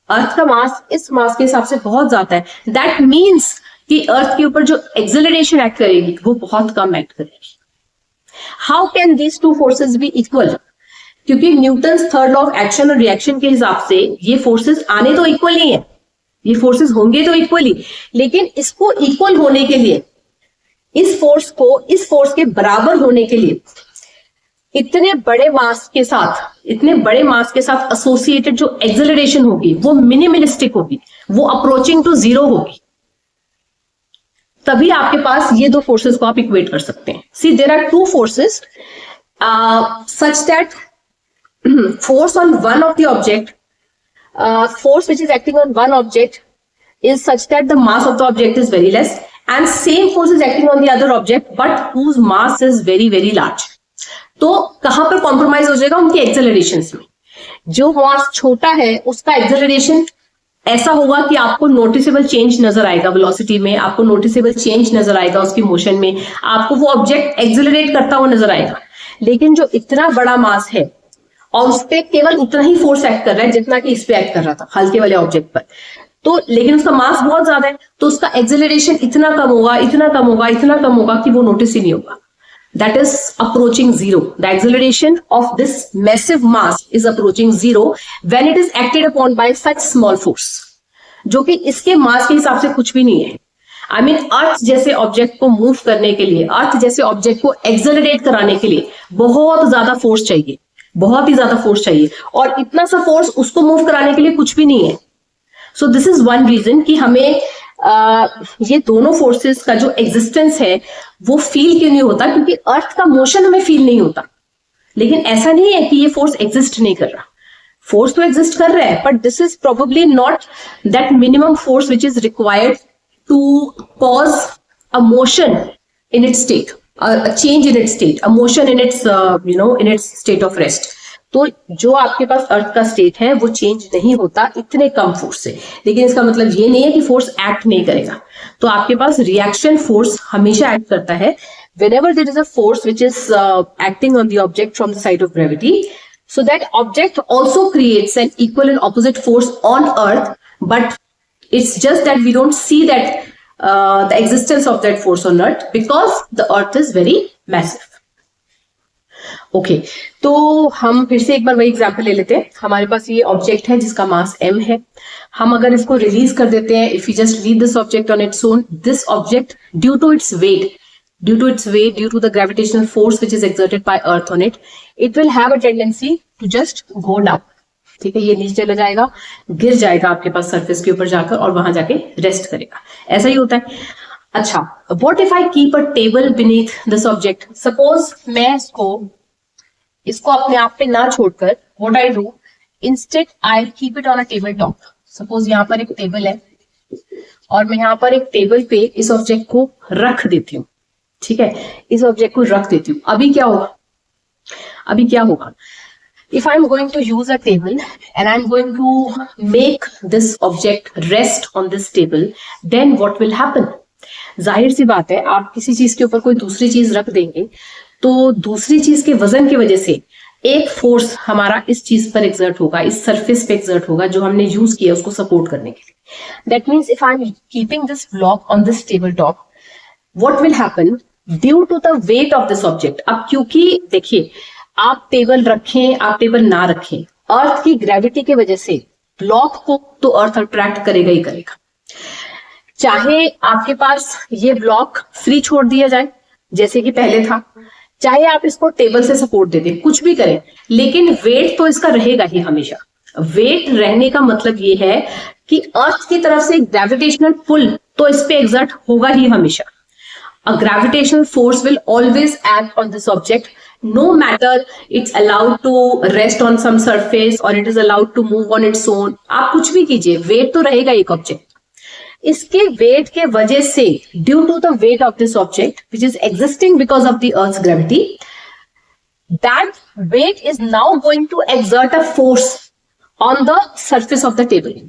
अर्थ का मास इस मास के हिसाब से बहुत ज्यादा है. दैट मीन्स कि अर्थ के ऊपर जो एक्सेलरेशन एक्ट करेगी वो बहुत कम एक्ट करेगी. How can these two forces be equal? क्योंकि Newton's third law of action और रिएक्शन के हिसाब से ये फोर्सेस आने तो इक्वल ही है, ये फोर्सेस होंगे तो इक्वली, लेकिन इसको इक्वल होने के लिए, इस फोर्स के बराबर होने के लिए इतने बड़े मास के साथ एसोसिएटेड जो एक्सेलरेशन होगी वो मिनिमलिस्टिक होगी, वो अप्रोचिंग टू जीरो होगी. तभी आपके पास ये दो फोर्सेस को आप इक्वेट कर सकते हैं. See, there are two forces such that force on one of the object, force which is acting on one object is such that the mass of the object is very less, and same force is acting on the other object but whose mass is very very large. तो कहां पर compromise हो जाएगा? उनके एक्सेलरेशंस में. जो मास छोटा है उसका एक्सेलरेशन ऐसा होगा कि आपको नोटिसेबल चेंज नजर आएगा, वेलोसिटी में आपको नोटिसेबल चेंज नजर आएगा, उसकी मोशन में आपको वो ऑब्जेक्ट एक्सेलरेट करता हुआ नजर आएगा. लेकिन जो इतना बड़ा मास है और उस पर केवल उतना ही फोर्स एक्ट कर रहा है जितना कि इस पे एक्ट कर रहा था, हल्के वाले ऑब्जेक्ट पर, तो लेकिन उसका मास बहुत ज्यादा है, तो उसका एक्सेलरेशन इतना कम होगा कि वो नोटिस ही नहीं होगा. That is approaching zero. The acceleration of this massive mass is approaching zero when it is acted upon bye such small force, जो कि इसके मास के हिसाब से कुछ भी नहीं है. आई मीन अर्थ जैसे ऑब्जेक्ट को मूव करने के लिए, अर्थ जैसे ऑब्जेक्ट को एक्सेलरेट कराने के लिए बहुत ज्यादा फोर्स चाहिए, बहुत ही ज्यादा फोर्स चाहिए, और इतना सा फोर्स उसको मूव कराने के लिए कुछ भी नहीं है. So this is one reason कि हमें ये दोनों फोर्सेस का जो एग्जिस्टेंस है वो फील क्यों नहीं होता, क्योंकि अर्थ का मोशन हमें फील नहीं होता. लेकिन ऐसा नहीं है कि ये फोर्स एग्जिस्ट नहीं कर रहा, फोर्स तो एग्जिस्ट कर रहा है, but this is probably not that minimum force which is required to cause a motion in its state, a change in its state, a motion in its in its state of rest. तो जो आपके पास अर्थ का state है वो change नहीं होता इतने कम force से. लेकिन इसका मतलब ये नहीं है कि फोर्स एक्ट नहीं करेगा. तो आपके पास रिएक्शन फोर्स हमेशा एक्ट करता है whenever there is a force which is acting on the object from the side of gravity, so that object also creates an equal and opposite force on earth, but it's just that we don't see that the existence of that force on earth because the earth is very massive. Okay, तो हम फिर से एक बार वही example ले लेते हैं. हमारे पास ये ऑब्जेक्ट है जिसका मास m है. हम अगर इसको रिलीज कर देते हैं, if you just leave this object on its own, this object due to its weight due to its weight, due to the gravitational force which is exerted by earth on it, it will have a tendency to just go down. ठीक है, ये नीचे चला जाएगा, गिर जाएगा आपके पास surface के ऊपर जाकर और वहां जाके रेस्ट करेगा. ऐसा ही होता है. अच्छा, what if I keep a table beneath this object? Suppose मैं इसको अपने आप पे ना छोड़कर what I do, instead I keep it on a table top. Suppose यहाँ पर एक टेबल है और मैं यहाँ पर एक टेबल पे इस ऑब्जेक्ट को रख देती हूँ. ठीक है, इस ऑब्जेक्ट को रख देती हूँ. अभी क्या होगा? If I'm going to use a table and I'm going to make this object rest on this table, then what will happen? जाहिर सी बात है, आप किसी चीज के ऊपर कोई दूसरी चीज रख देंगे तो दूसरी चीज के वजन की वजह से एक फोर्स हमारा इस चीज पर एक्सर्ट होगा, इस सरफेस पे एक्सर्ट होगा जो हमने यूज किया उसको सपोर्ट करने के लिए. That means if I am keeping this block on this table top, what will happen due to the weight of this object. अब क्योंकि देखिए, आप टेबल रखें, आप टेबल ना रखें, अर्थ की ग्रेविटी की वजह से ब्लॉक को तो अर्थ अट्रैक्ट करेगा ही करेगा. चाहे आपके पास ये ब्लॉक फ्री छोड़ दिया जाए जैसे कि पहले था, चाहे आप इसको टेबल से सपोर्ट दे दें, कुछ भी करें, लेकिन वेट तो इसका रहेगा ही हमेशा. वेट रहने का मतलब ये है कि अर्थ की तरफ से ग्रेविटेशनल पुल तो इस पे एक्सर्ट होगा ही हमेशा. A gravitational force will always act on this object, no matter it's allowed to rest on some surface or it is allowed to move on its own. आप कुछ भी कीजिए, वेट तो रहेगा एक ऑब्जेक्ट. इसके वेट के वजह से, due to the weight of this object which is existing because of the earth's gravity, that weight is now going to exert a force on the surface of the table.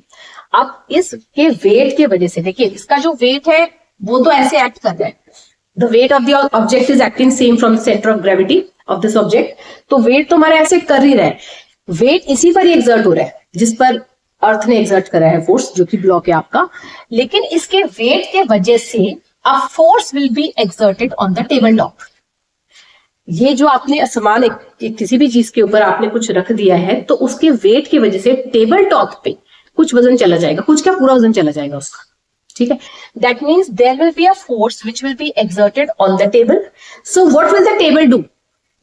अब इसके wait के वजह से देखिए, इसका जो wait है वो तो ऐसे एक्ट कर रहा है. The weight of the object is acting same from the center of gravity of this object. तो वेट तो हमारा ऐसे कर ही रहा है, वेट इसी पर ही एक्सर्ट हो रहा है जिस पर अर्थ ने एक्सर्ट करा है फोर्स, जो कि ब्लॉक है आपका. लेकिन इसके वेट के वजह से a force will be exerted on the table top. ये जो आपने सामान किसी भी चीज के ऊपर आपने कुछ रख दिया है तो उसके वेट की वजह से टेबल टॉप पे कुछ वजन चला जाएगा, कुछ क्या पूरा वजन चला जाएगा उसका. ठीक है, that means there will be a force which will be exerted on the table. So what will the table do?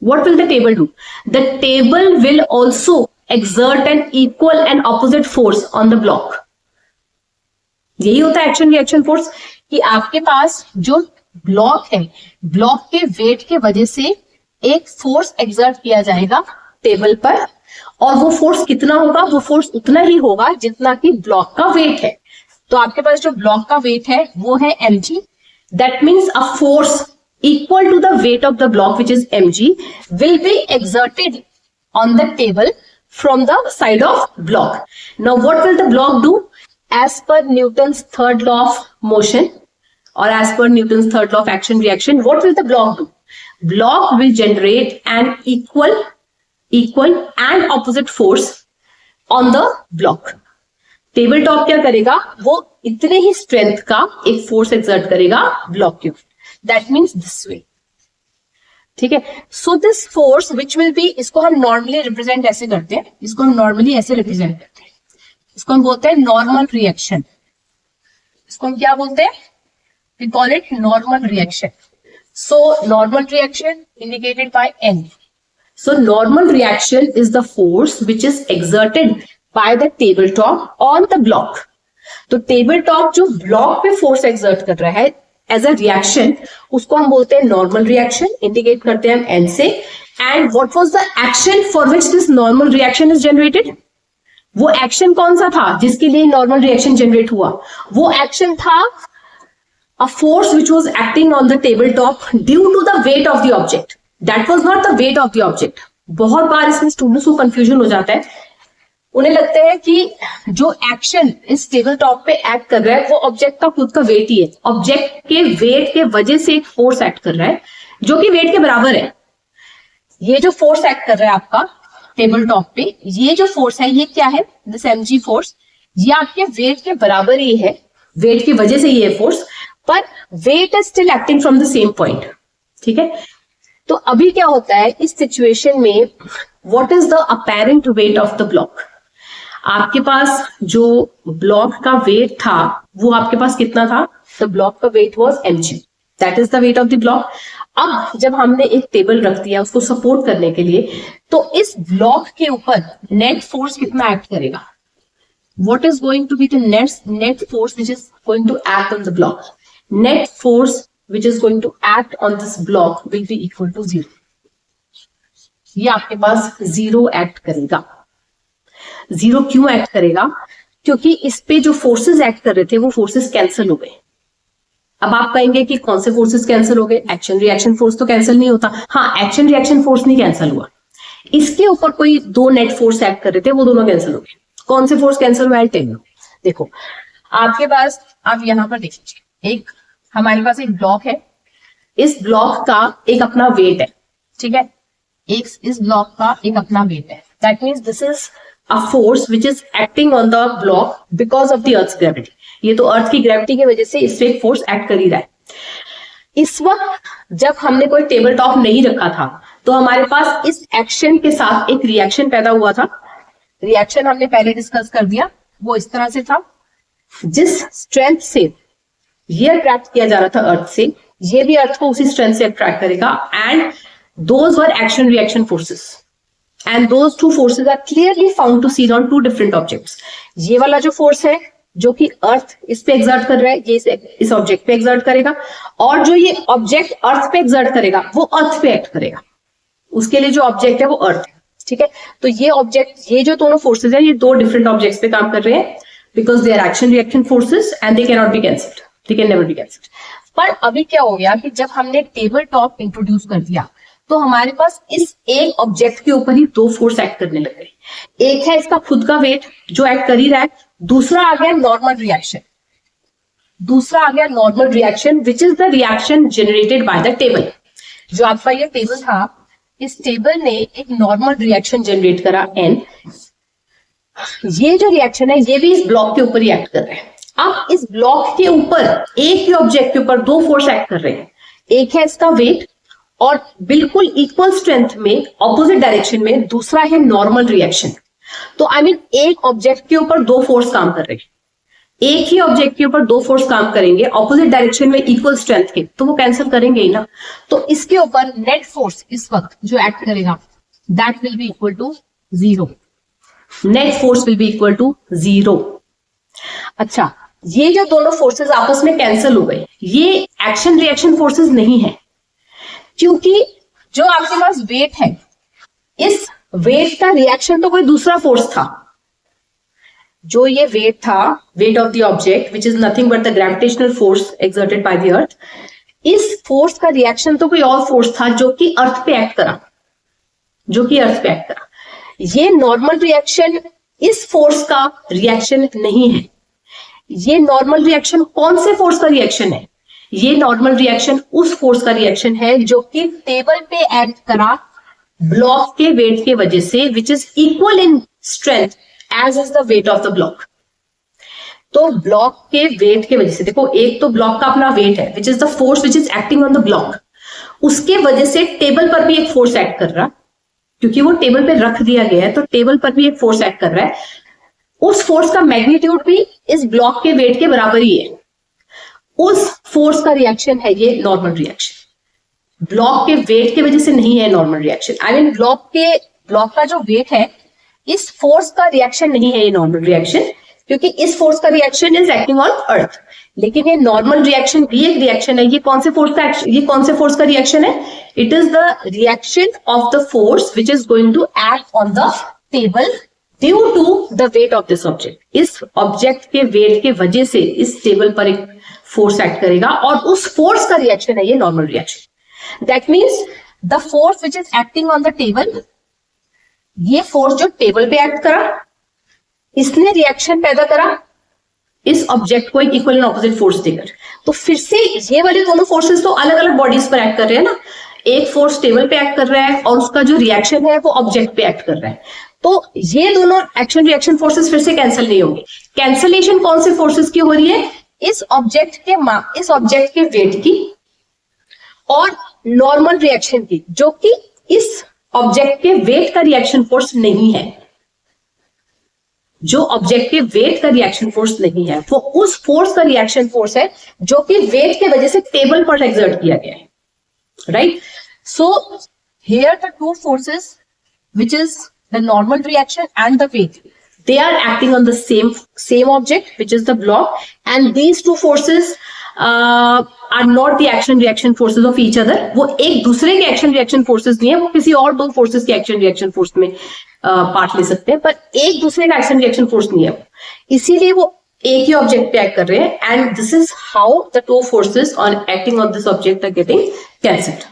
What will the table do? The table will also exert an equal and opposite force on the block. यही होता है action reaction force, कि आपके पास जो block है, block के weight के वजह से एक फोर्स एक्सर्ट किया जाएगा टेबल पर, और वो फोर्स कितना होगा? वो फोर्स उतना ही होगा जितना कि ब्लॉक का वेट है. तो आपके पास जो ब्लॉक का वेट है वो है mg. That means a force equal to the weight of the block, which is mg, will be exerted on the table from the side of block. Now what will the block do? As per Newton's third law of motion or as per Newton's third law of action reaction, what will the block do? Block will generate an equal and opposite force on the block. Table top क्या करेगा? वो इतने ही strength का एक force exert करेगा block के ऊपर. That means this way. ठीक है, so this force which will B, इसको हम नॉर्मली रिप्रेजेंट ऐसे करते हैं, इसको हम नॉर्मली ऐसे रिप्रेजेंट करते हैं, इसको हम बोलते हैं नॉर्मल रिएक्शन. इसको हम क्या बोलते हैं? We call it normal reaction. So normal reaction indicated by N. So normal reaction is the force which is exerted by the table top on the block. तो टेबल टॉप जो block पे force exert कर रहा है as a reaction, उसको हम बोलते हैं नॉर्मल रिएक्शन, इंडिकेट करते हैं हम एन से. And what was the action for which this normal reaction is generated? वो एक्शन कौन सा था जिसके लिए नॉर्मल रिएक्शन जनरेट हुआ? वो एक्शन था a force which was acting on the table top due to the weight of the object. That was not the weight of the object. बहुत बार इसमें स्टूडेंट्स को कंफ्यूजन हो जाता है, उन्हें लगता है कि जो एक्शन इस टेबल टॉप पे एक्ट कर रहा है वो ऑब्जेक्ट का खुद का वेट ही है. ऑब्जेक्ट के वेट के वजह से एक फोर्स एक्ट कर रहा है जो कि वेट के बराबर है. ये जो फोर्स एक्ट कर रहा है आपका टेबल टॉप पे, ये जो फोर्स है ये क्या है? This mg force. ये आपके वेट के बराबर ही है, वेट की वजह से ये फोर्स, पर weight is still acting from the same point. ठीक है, तो अभी क्या होता है इस सिचुएशन में? What is the apparent wait of the block? आपके पास जो ब्लॉक का वेट था वो आपके पास कितना था? द ब्लॉक का wait was mg. That is the weight of the block. अब जब हमने एक टेबल रख दिया उसको सपोर्ट करने के लिए, तो इस ब्लॉक के ऊपर नेट फोर्स कितना एक्ट करेगा? What is going to be the net force which is going to act on the block? Net force which is going to act on this block will be equal to 0. ये आपके पास 0 act करेगा। 0 क्यों act करेगा? क्योंकि इस पे जो forces act कर रहे थे वो फोर्सेस कैंसिल हो गए। अब आप कहेंगे कि कौन से फोर्सेस कैंसिल हो गए? एक्शन रिएक्शन फोर्स तो कैंसिल नहीं होता। हाँ, एक्शन रिएक्शन फोर्स नहीं कैंसिल हुआ, इसके ऊपर कोई 2 नेट फोर्स एक्ट कर रहे थे, वो दोनों कैंसिल हो गए। कौन से फोर्स कैंसिल हुआ है? टेन। देखो आपके पास, आप यहां पर देख लीजिए, एक हमारे पास एक ब्लॉक है, इस ब्लॉक का एक अपना वेट है, ठीक है, एक इस ब्लॉक का एक अपना वेट है। That means this is a force which is acting on the block because of the earth gravity. ये तो अर्थ की ग्रेविटी की वजह से इस पे एक फोर्स एक्ट कर ही रहा है। इस वक्त जब हमने कोई टेबल टॉप नहीं रखा था तो हमारे पास इस एक्शन के साथ एक रिएक्शन पैदा हुआ था। रिएक्शन हमने पहले डिस्कस कर दिया, वो इस तरह से था, जिस स्ट्रेंथ से ये अट्रैक्ट किया जा रहा था अर्थ से, ये भी अर्थ को उसी स्ट्रेंथ से अट्रैक्ट करेगा। And those were action reaction forces, and those two forces are clearly found to seen on 2 different objects. ये वाला जो फोर्स है जो कि अर्थ इस पे एक्सर्ट कर रहा है, ये इस ऑब्जेक्ट पे एक्सर्ट करेगा, और जो ये ऑब्जेक्ट अर्थ पे एक्सर्ट करेगा वो अर्थ पे एक्ट करेगा। उसके लिए जो ऑब्जेक्ट है वो अर्थ है, ठीक है। तो ये ऑब्जेक्ट, ये जो दोनों फोर्सेस है, ये 2 डिफरेंट ऑब्जेक्ट्स पे काम कर रहे हैं because they are action reaction forces and they can not be cancelled, they can never be cancelled. पर अभी क्या हो गया कि जब हमने टेबल टॉप इंट्रोड्यूस कर दिया तो हमारे पास इस एक ऑब्जेक्ट के ऊपर ही 2 फोर्स एक्ट करने लग गए। एक है इसका खुद का वेट जो एक्ट कर ही रहा है, दूसरा आ गया नॉर्मल रिएक्शन। दूसरा आ गया normal reaction which is the reaction generated by the table. जो आपका ये टेबल था, इस टेबल ने एक नॉर्मल रिएक्शन जनरेट करा n। ये जो रिएक्शन है ये भी इस ब्लॉक के ऊपर ही एक्ट कर रहा है। अब इस ब्लॉक के ऊपर एक ही ऑब्जेक्ट के ऊपर 2 फोर्स एक्ट कर रहे हैं। एक है इसका वेट और बिल्कुल इक्वल स्ट्रेंथ में ऑपोजिट डायरेक्शन में दूसरा है नॉर्मल रिएक्शन। तो आई मीन एक ऑब्जेक्ट के ऊपर 2 फोर्स काम कर रहे हैं, एक ही ऑब्जेक्ट के ऊपर 2 फोर्स काम करेंगे ऑपोजिट डायरेक्शन में इक्वल स्ट्रेंथ के, तो वो कैंसिल करेंगे ही ना। तो इसके ऊपर नेट फोर्स इस वक्त जो एक्ट करेगा that will be equal to 0। Net force will be equal to 0। अच्छा, ये जो दोनों फोर्सेस आपस में कैंसिल हो गए, ये एक्शन रिएक्शन फोर्सेस नहीं है, क्योंकि जो आपके पास वेट है, इस वेट का रिएक्शन तो कोई दूसरा फोर्स था। जो ये वेट था, wait of the object which is nothing but the gravitational force exerted by the earth, इस फोर्स का रिएक्शन तो कोई और फोर्स था जो कि अर्थ पे एक्ट करा, जो कि अर्थ पे एक्ट करा। ये नॉर्मल रिएक्शन इस फोर्स का रिएक्शन नहीं है। ये नॉर्मल रिएक्शन कौन से फोर्स का रिएक्शन है? ये नॉर्मल रिएक्शन उस फोर्स का रिएक्शन है जो कि टेबल पे एक्ट करा ब्लॉक के वेट के वजह से, which is equal in strength as is the weight of the block. तो ब्लॉक के वेट के वजह से, देखो एक तो ब्लॉक का अपना वेट है which is the force which is acting on the block, उसके वजह से टेबल पर भी एक फोर्स एक्ट कर रहा, क्योंकि वो टेबल पे रख दिया गया है तो टेबल पर भी एक फोर्स एक्ट कर रहा है। उस फोर्स का मैग्नीट्यूड भी इस ब्लॉक के वेट के बराबर ही है। उस फोर्स का रिएक्शन है ये नॉर्मल रिएक्शन, ब्लॉक के वेट की वजह से नहीं है normal reaction. I mean block का जो वेट है, इस फोर्स का रिएक्शन नहीं है ये नॉर्मल रिएक्शन, क्योंकि इस फोर्स का reaction is acting on earth. लेकिन ये नॉर्मल रिएक्शन भी एक रिएक्शन है। ये कौन से फोर्स का रिएक्शन है? It is the reaction of the force which is going to act on the table due to the weight of this object. इस ऑब्जेक्ट के वेट के वजह से इस टेबल पर एक फोर्स एक्ट करेगा और उस फोर्स का रिएक्शन है ये normal reaction. That means the force which is acting on the table, ये फोर्स जो टेबल पे एक्ट करा, इसने रिएक्शन पैदा करा इस ऑब्जेक्ट को एक इक्वल एंड ऑपोजिट फोर्स देकर। तो फिर से ये वाले दोनों फोर्सेस तो अलग अलग बॉडीज पर एक्ट कर रहे हैं ना। एक फोर्स टेबल पे एक्ट कर रहा है और उसका जो रिएक्शन है वो ऑब्जेक्ट पे एक्ट कर रहा है। तो ये दोनों एक्शन रिएक्शन फोर्सेस फिर से कैंसिल नहीं होंगे। कैंसिलेशन कौन से फोर्सेस की हो रही है? इस ऑब्जेक्ट के वेट की और नॉर्मल रिएक्शन की, जो कि इस ऑब्जेक्ट के वेट का रिएक्शन फोर्स नहीं है। जो ऑब्जेक्ट के वेट का रिएक्शन फोर्स नहीं है, वो उस फोर्स का रिएक्शन फोर्स है जो कि वेट के वजह से टेबल पर एक्सर्ट किया गया है, right? So here the two forces which is the normal reaction and the weight, they are acting on the same object, which is the block, and these two forces are not the action reaction forces of each other. वो एक दूसरे के action reaction forces नहीं है, वो किसी और दो forces के action reaction force में पार्ट ले सकते हैं, पर एक दूसरे का action reaction force नहीं है, इसीलिए वो एक ही ऑब्जेक्ट पे एक्ट कर रहे हैं, and this is how the two forces on acting on this object are getting cancelled,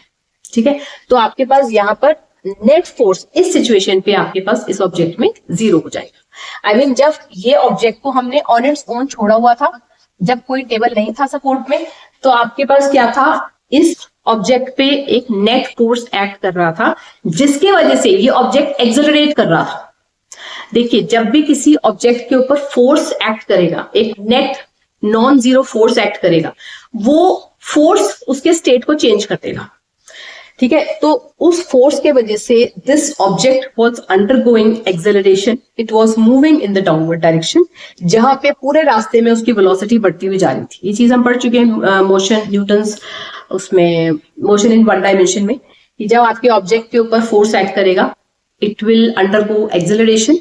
ठीक है? तो आपके पास यहाँ पर नेट फोर्स इस सिचुएशन पे आपके पास इस ऑब्जेक्ट में 0 हो जाएगा। आई मीन जब ये ऑब्जेक्ट को हमने ऑन इट्स ओन छोड़ा हुआ था, जब कोई टेबल नहीं था सपोर्ट में, तो आपके पास क्या था, इस ऑब्जेक्ट पे एक नेट फोर्स एक्ट कर रहा था, जिसकी वजह से ये ऑब्जेक्ट एक्सेलरेट कर रहा था। देखिए, जब भी किसी ऑब्जेक्ट के ऊपर फोर्स एक्ट करेगा, एक net non zero force act करेगा, वो फोर्स उसके स्टेट को चेंज कर देगा, ठीक है? तो उस फोर्स के वजह से this object was undergoing acceleration, it was moving in the downward direction, जहां पे पूरे रास्ते में उसकी वेलोसिटी बढ़ती हुई जा रही थी। ये चीज हम पढ़ चुके हैं मोशन न्यूटन्स उसमें, मोशन इन वन डायमेंशन में, कि जब आपके ऑब्जेक्ट के ऊपर फोर्स एक्ट करेगा, it will undergo acceleration,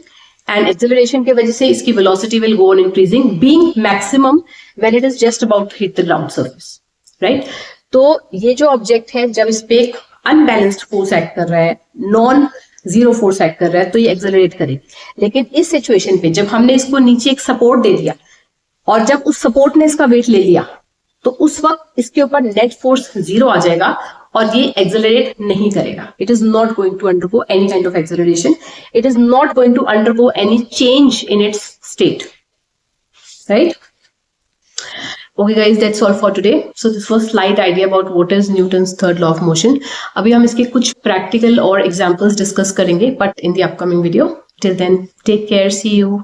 and acceleration की वजह से इसकी velocity will go on increasing, being maximum when it is just about hit the ground surface, right? तो ये जो ऑब्जेक्ट है, जब इस पे एक अनबैलेंस्ड फोर्स एक्ट कर रहा है, नॉन जीरो फोर्स एक्ट कर रहा है, तो ये एक्सेलरेट करेगी। लेकिन इस सिचुएशन पे जब हमने इसको नीचे एक सपोर्ट दे दिया, और जब उस सपोर्ट ने इसका वेट ले लिया, तो उस वक्त इसके ऊपर नेट फोर्स 0 आ जाएगा और ये एक्सेलरेट नहीं करेगा। It is not going to undergo any kind of acceleration, it is not going to undergo any change in its state, right? Okay guys, that's all for today. So this was slight idea about what is Newton's third law of motion. अभी हम इसके कुछ practical और examples discuss करेंगे, but in the upcoming video. Till then, take care, see you.